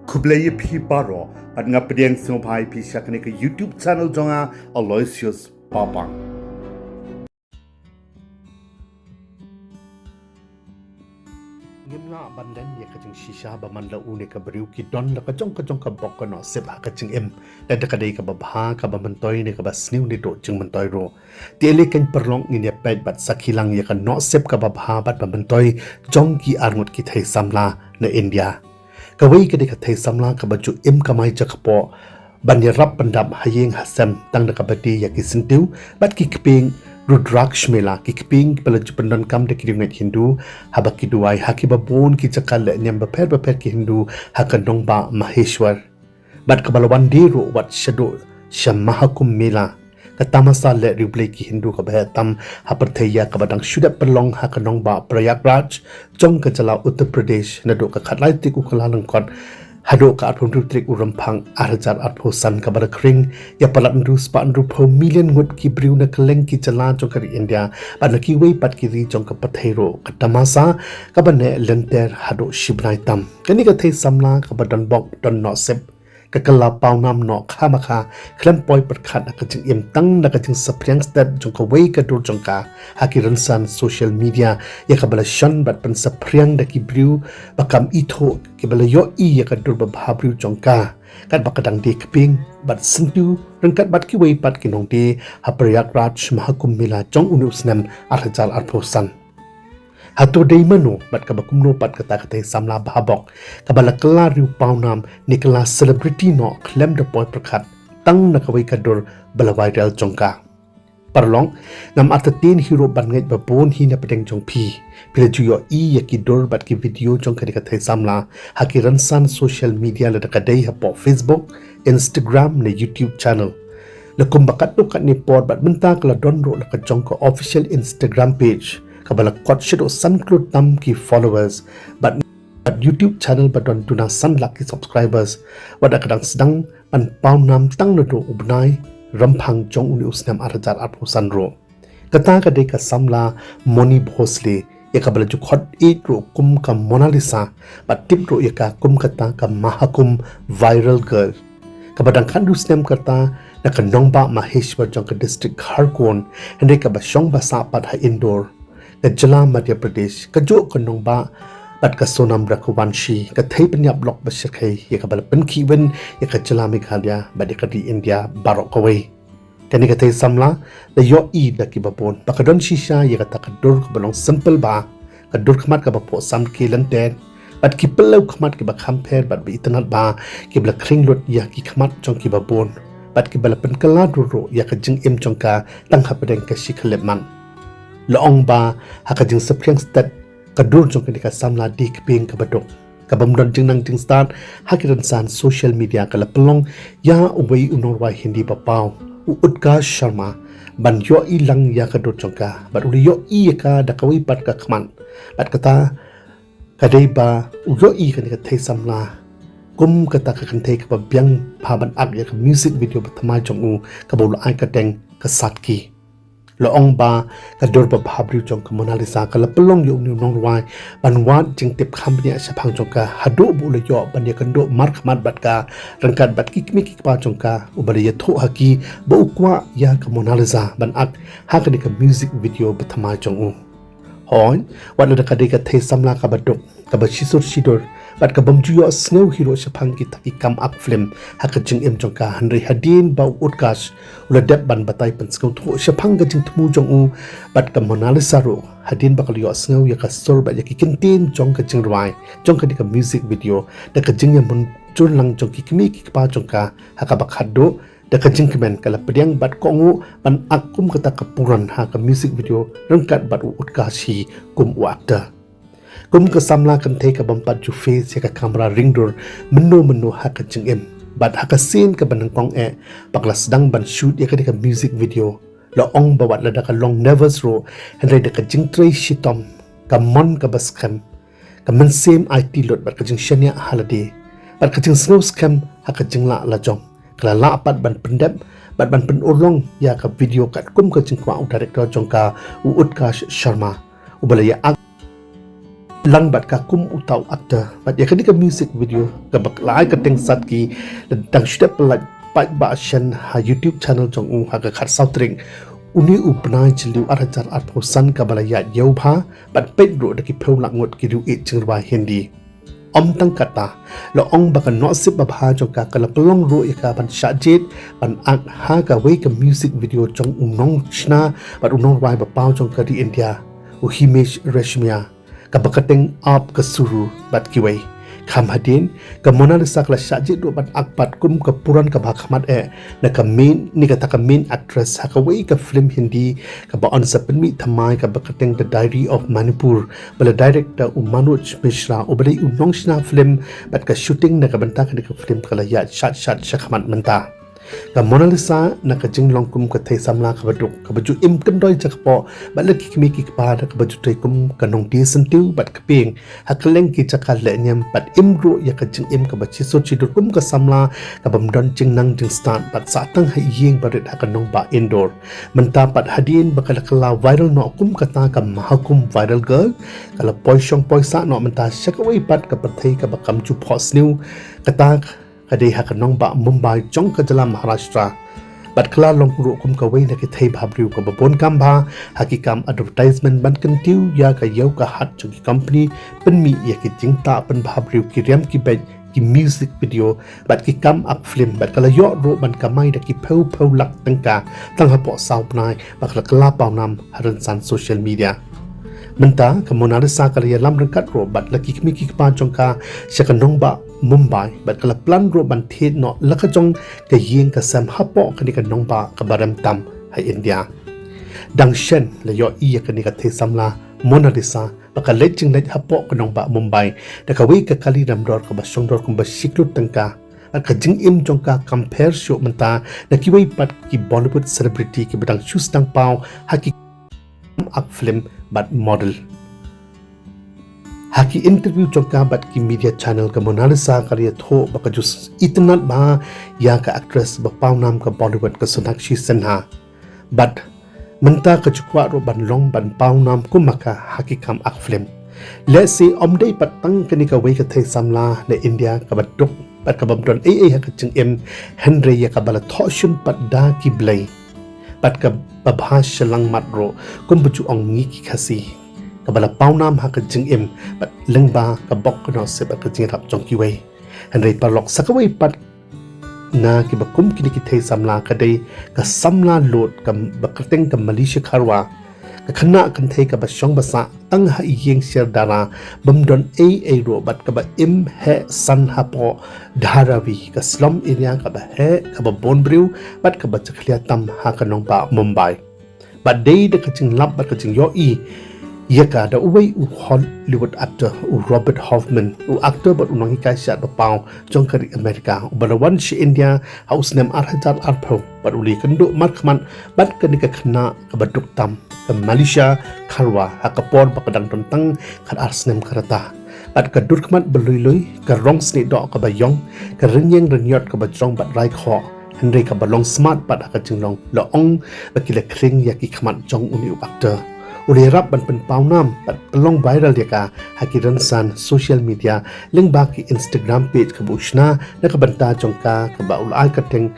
Kublai pi baro at nga pediang sumpai pi syakane ke YouTube channel jonga Aloysius Papang. Ngimla bandan ya kajing shisha ba man la une ka beriu ki don la kajong ka bok ka no sep ha kajing em la da kadai ka ba bha ka ba mantoi ne ka ba sniu ne do jing mantoi ro ti ele kan perlong ni ya pet bat sakhilang ya ka no sep ka ba bha bat ba mantoi jong ki arngut ki thai samla na India kawai ka de ka thai samla ka ba ju em kamai cha khapo ban ya rap bandam hayeng hasam tang da ka ba ti ya ki sintiu bat ki kping Rudraksh mela ki kping pala jupandan kam de kiringat Hindu haba ki duai haki babon ki chakal nyam ba pher ki Hindu hakanong ba Maheshwar bat kabalawan dero wat shado shamahakum mela katamasa le replay ki Hindu ka batam hapartheya ka badang shuda perlong hakanong ba Prayagraj Jong ka jala Uttar Pradesh na do ka khatlai ti ku khalalang kon Hato ka arpon trik urampang arjar arpo san ka barakring ya palat ndu spa ndu po million ngut ki briu na keleng ki jala jong ka India ba na ki wei pat ki ri jong ka pathairo ka tamasa ka bane lenter hado shibnai tam kani ka thei samla ka badan bok don no sep ka kala Pawnam no khamaka khlem poi perkhat ka jing em tang na ka jing sapriang stat jong ka wei ka dur jong ka hakiran san social media ya ka bala shan bat pen sapriang da ki briu bakam itho ki bala yo I ya ka dur ba bhabriu jong ka kat bakadang de kping bat sintu rangkat bat ki wei pat ki nong de hapriyagraj mahakum mela jong unusnam arhajal arposan Hato day Mano bat ka Kumno pat kata kata samla bahabok kabala kala riu Pawnam ni kala celebrity no klem de poi perkhat tang na kawai kadur bala viral jongka parlong ngam atatin hero ban ngai babon hi na pedeng jong pi pila juyo I yaki dor bat ki video jong kadi kata samla hakiran san social media la kadai hapo Facebook Instagram na YouTube channel lakum bakat to kat ni pod bat menta kala donro la ka jong ko official Instagram page kabala kot shido san klut tam ki followers but YouTube channel but don tuna san lucky subscribers wada kadang sedang pan Pawnam tang no do ubnai rampang jong uni usnam arjar arpo sanro kata ka de ka samla Monalisa Bhosle ya kabala ju khot it ro kum ka Monalisa but tip ro ya ka kum kata ka mahakum viral girl kabadang kan usnam kata na ka nongba Maheshwar jong ka district Kharkon hende ka ba shong ba sa pat ha indoor ka jala Madhya Pradesh ka jo ka nongba bat ka Sonam Rakwanshi ka thai panyap lok ba shakai ya ka bal Pynkylla ya ka jala Meghalaya ba de ka di India barok away kani ka thai samla la yo I da ki babon ba ka don shisha ya ka ta ka dur ka balong simple ba ka dur khamat ka ba po sam ki lanten bat ki pelau khamat ki ba khamper bat bi itanat ba ki bla kring lot ya ki khamat jong ki babon bat ki bala Pynkylla ro ya ka jing em jong ka tang hapdeng ka shikhlep man Loong ba hakajing sapriang stat kadur jong ka samla dik ping ka badok kabamdon jing nang jing start hakiran san social media kala pelong ya uwei unorwa hindi papaw uudka Sharma ban yo I lang ya kadur jong ka bat uli yo I ka dakawi pat ka kman bat kata kadai ba yo I ka ni ka thai samla kum kata ka kan thai ka ba byang phaban ak ya ka music video bathama jong u ka bol ai ka teng ka satki Loong ba ka dor ba bhabriu jong ka Monalisa ka la pelong yo ni nong wai ban wat jing tip khambnya sapang jong ka hado bu le yo ban ya kando mar khmat bat ka rangkat bat ki kmi ki pa jong ka ubari ya tho haki ba ukwa ya ka Monalisa ban ak ha ka ni ka music video bathama jong u hon wat la ka de ka thai samla ka badok ka ba shisur shidor bat ka bamju yo snow hero sapang ki taki kam ak film ha ka jing em jong ka hanri hadin ba utkash ula dep ban batai pen skau tho sapang ka jing thmu jong u bat ka Monalisa ro hadin ba ka yo snow ya ka sor ba ya ki kintin jong ka jing rwai jong ka ni ka music video da ka jing ya mun chun lang jong ki kmi ki pa jong ka ha ka ba khaddo da ka jing kmen kala pediang bat ko ngu ban akum kata ka puran ha ka music video rangkat bat utkashi kum wakta kum ka samla kan thei ka bampat ju face ya ka camera ringdur menu ha ka jing em bat ha ka scene ka banang kong pakla sedang ban shoot ya ka music video la ong bawat la da ka long nervous ro henry da ka jing tray shitom ka mon ka baskham ka man same IT lot bat ka jing shania halade bat ka jing snow scam ha ka jing la jong kala la pat ban pendep bat ban pen urlong ya ka video kat kum ka jing kwa director jong ka Utkash Sharma ubala ya lang bat ka kum utau actor bat ya ka music video ka baklai ka teng sat ki dang shida pelak pai ba shan ha YouTube channel Jong ha ka khat sautring uni upnai chiliu arajar arposan ka balaya yauba bat pedro da ki pheulang ngot ki ru e chingwa hindi tang kata lo ong baka no sip babha jong ka kala pelong ro ka ban shajet ban ak ha ka we ka music video jong unong chna bat unong wai ba pau jong ka di India u himesh reshmia ka bakateng ap ka suru bat ki we kham hadin ka Monalisa kala shajet ro ban akpat kum ka puran ka bhakmat na ka main ni ka ta ka main actress ha ka we ka film hindi ka ba on sa penmi thamai ka bakateng The Diary of Manipur bala director Mano Mishra ubali unong shna film bat ka shooting na ka banta ka film kala ya shat shakhamat manta ka Monalisa na ka jinglong kum ka thai samla ka baduk ka baju im kandoi jakpo balak ki mi ki pa ka baju tai kum ka nong ti sentiu bat ka ping hakleng ki chaka le nyam bat im ro ya ka jing im ka bachi so chi dur kum ka samla ka bam don jing nang jing start bat sa tang ha yeng barit ha ka nong ba indoor menta pat hadin bakal kala viral no kum ka ta ka mahakum viral girl kala poishong poisa no menta shakawai pat ka pathai ka bakam chu phos new ka ta kadai ha kanong ba Mumbai Jong ka jala Maharashtra bat kala long ru kum ka wei na ki thai bhabriu ka babon kam ba hakikam advertisement ban kan tiu ya ka yau ka hat chu ki company penmi ya ki jingta pen bhabriu ki riam ki bet ki music video bat ki kam up film bat kala yo ro ban kamai da ki pheu lak tangka tang ha po sau pnai ba kala Pawnam haran san social media menta ka Monalisa kala ya lam rangkat ro bat laki kimi ki pa jongka shakanong ba Mumbai bat kala plan ro ban the no laka jong ka yeng ka sam hapo kani ka nong ba ka baram tam hai India dang shen la yo i ka ni ka the samla Monalisa baka leching lech hapo ka nong ba Mumbai da ka wi ka kali ram dor ka ba song dor kum ba siklut tangka ka jing im jong ka compare show menta na ki wei pat ki Bollywood celebrity ki badang shoes tang pau haki up film but model haki interview jongka bat ki media channel ka Monalisa kariya tho baka jus itnat ba ya ka actress ba Pawnam ka Bollywood ka Sonakshi Sinha but menta ka chukwa ro ban long ban Pawnam kumaka haki kam ak film let's say omdei patang kani ka wei ka thai samla na India ka batuk pat ka bamdon ha ka ching em Henry ya ka bala tho shun pat da ki blai pat ka babha shalang matro kum buju ong ngi ki khasi kabala Pawnam ha ka jing im bat lengba ka bok no se ba ka jing rap jong ki wei Henry parlok sakawai pat na ki bakum ki ki thai samla ka dei ka samla lot ka bakateng ka Maleesha Kharwa ka khana kan thai ka ba shong ba sa tang ha yeng share dara bamdon a ro bat ka ba im he san ha po dharavi ka slum area ka ba he ka ba bonbriu bat ka ba chakhlia tam ha ka nong ba Mumbai bat dei de ka ching lap bat ka ching yo i yaka da uwei u Hollywood actor u Robert Hoffman u actor bat unong hikai shat ba pau jong kari America u balawan shi India house name arhajar arpho bat uli kendo markman bat kanika khna ka baduk tam ka Maleesha Kharwa ha ka por ba kadang tontang khat arsnem karata bat ka durkmat belui ka rong sni do ka ba yong ka renyeng renyot ka ba jong bat rai kho Henry ka ba long smart bat ka jinglong lo ong ba kila kring yaki khmat jong uni u actor uli rap ban pen Pawnam bat pelong viral dia ka hakiran san social media link ba ki Instagram page ka bushna na ka banta jongka ka ba ulai ka teng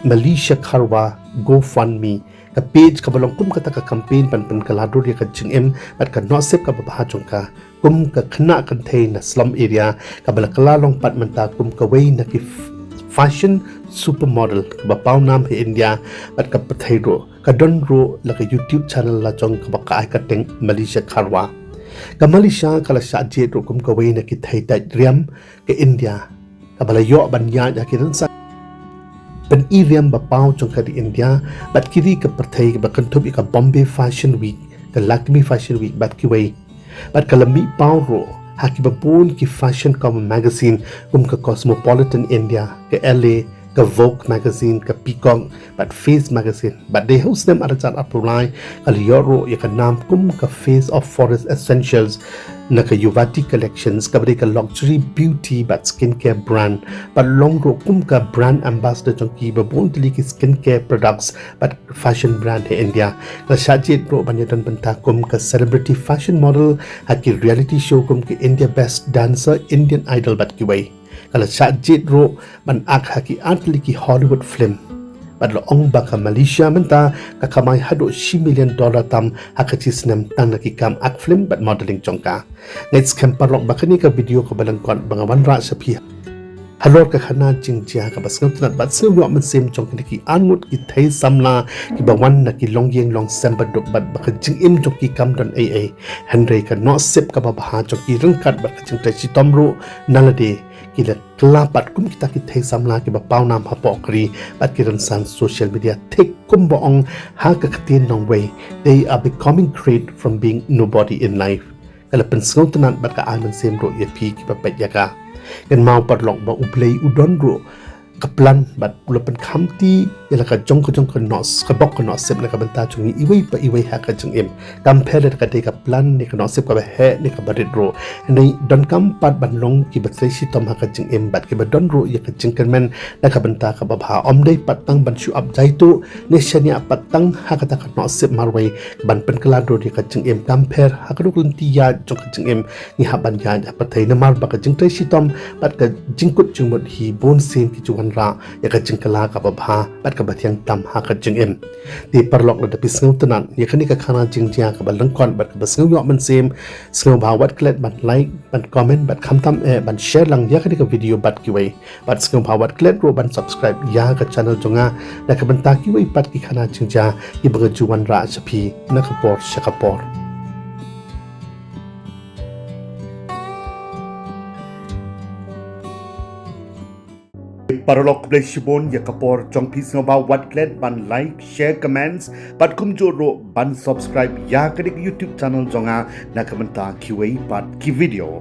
Maleesha Kharwa GoFundMe ka page ka balong kum ka ta ka campaign pan kaladur dia ka jingim bat ka no sep ka ba jongka kum ka khna kan thei na slum area ka bala kalalong pat manta kum ka wei na ki fashion supermodel ka ba Pawnam he India bat ka pathai ro ka don ro la ka YouTube channel la jong ka ba ka ai ka teng Maleesha Kharwa ka Maleesha kala sha je ro kum ka wei na ki thai ta riam ka India ka bala yo ban ya ki ran sa ban i riam ba pau jong ka di India bat kiri ka pathai ba kan thup ka Bombay Fashion Week ka Lakme Fashion Week bat ki wei bat ka lami pau ro haki babon ki fashion com magazine kum ka Cosmopolitan India ka LA ka Vogue magazine ka Peacock but Face magazine but they host them arajat apply kal yoro ya ka nam kum ka Face of Forest Essentials na ka Yuvati collections ka bari ka luxury beauty but skincare brand but long ro kum ka brand ambassador jong ki ba bon tili ki skincare products but fashion brand he India ka shajit ro banyadan banta kum ka celebrity fashion model haki reality show kum ki India best dancer Indian Idol but ki way kala shajit ro ban ak haki atli ki Hollywood film but lo ong baka Malaysia menta ka kamay hado $1 million tam hakatis nam tang nakikam ak film but modeling jongka let's camparok baka ni ka video ka balangkon mga wanra sa piha halor ka khana jingjia ka basngam tunat bat sem yo man sem jong ki anmut ki thai samla ki bawan na ki longyeng long semba dok bat baka jingim jong ki kam don aa henry ka no sep ka babaha jong ki rengkat bat ka jing tai chi tomro nalade kila kelapat kum kita thai samla ki ba Pawnam hapokri bat ki ransang social media take kum boong ha ka khatin nong way they are becoming great from being nobody in life kala pensong tunat bat ka aman sem ro ye pi ki ba pajaka kan mau padlok ba uplay udon ro kaplan bat ulapan khamti yala ka jong ka nos ka bok ka nos sep na ka banta chung iwai ha ka jeng em compare ka te ka plan ni ka nos sep ka he ni ka barit ro nei don kam pat ban long ki batlai si tom ha ka jeng em bat ki ba don ro ya ka jeng kan men na ka banta ka ba bha om dei pat tang ban shu up jai tu ne shania pat tang ha ka ta ka nos sep marwai ban pen kala ro di ka jeng em compare ha ka ro ti ya jong ka jeng em ni ha ban ya pa thai na mar ba ka jeng tai si tom bat ka jingkut jeng mot hi bon sen ki chuan ra ya ka jingkala ka ba bha bat ka bathiang tam ha ka jing em ti parlok la dapi sngu tanan ya khani ka khana jingjia ka balang kon bat ka basngu yo man sem sngu ba wat klet ban like ban comment bat kham tam ban share lang ya khani ka video bat ki wai bat sngu ba wat klet ro ban subscribe ya ka channel jonga na ka ban ta ki wai bat ki khana jingjia ki ba juwan ra chapi na ka por shakapor Paralok play shibon ya kapor jong pis ngoba wat klet ban like share comments pat kum joro ban subscribe ya kadik YouTube channel jonga na kamenta kiwei pat ki video